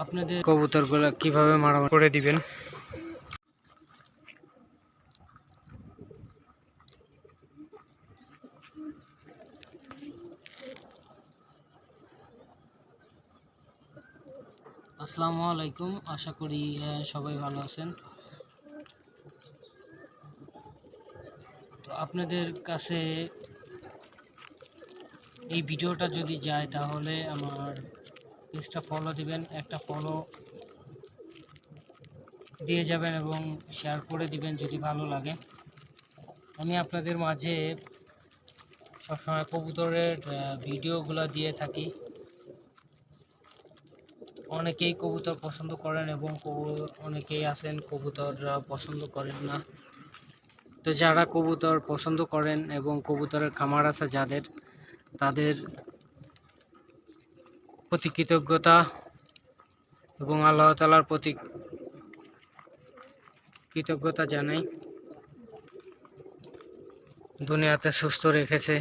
আপনাদের কবুতরগুলো কিভাবে মারামারি করে দিবেন। আসসালামু আলাইকুম, আশা করি সবাই ভালো আছেন। তো আপনাদের কাছে এই ভিডিওটা যদি যায় তাহলে আমার পেজটা ফলো দিবেন, একটা ফলো দিয়ে যাবেন এবং শেয়ার করে দিবেন যদি ভালো লাগে। আমি আপনাদের মাঝে সবসময় কবুতরের ভিডিওগুলো দিয়ে থাকি। অনেকেই কবুতর পছন্দ করেন এবং অনেকেই আছেন কবুতর পছন্দ করেন না। তো যারা কবুতর পছন্দ করেন এবং কবুতরের খামার আছে যাদের, তাদের প্রতি কৃতজ্ঞতা এবং আল্লাহ তাআলার প্রতি কৃতজ্ঞতা জানাই, দুনিয়াতে সুস্থ রেখেছে।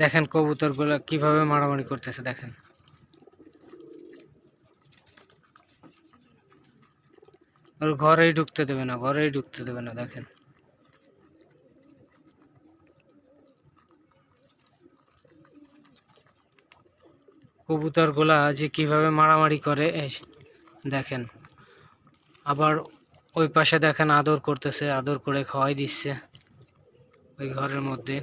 দেখেন কবুতরগুলো কিভাবে মারামারি করতেছে, দেখেন। ওর ঘরেই ঢুকতে দেবে না, ঘরেই ঢুকতে দেবে না, দেখেন। কবুতরগুলা যে কিভাবে মারামারি করে দেখেন। আবার ওই পাশে দেখেন আদর করতেছে, আদর করে খাওয়াই দিচ্ছে ওই ঘরের মধ্যে।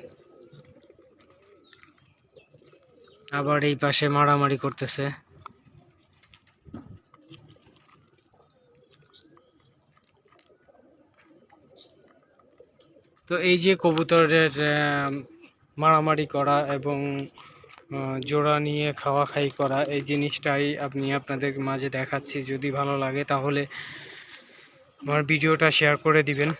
আবার এই পাশে মারামারি করতেছে। তো এই যে কবুতরের মারামারি করা এবং জোড়া নিয়ে খাওয়া খাই করা, এই জিনিসটাই আপনাদের মাঝে দেখাচ্ছি। যদি ভালো লাগে তাহলে আমার ভিডিওটা শেয়ার করে দিবেন।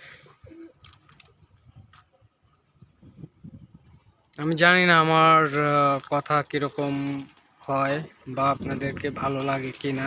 আমি জানি না আমার কথা কীরকম হয় বা আপনাদেরকে ভালো লাগে কি না।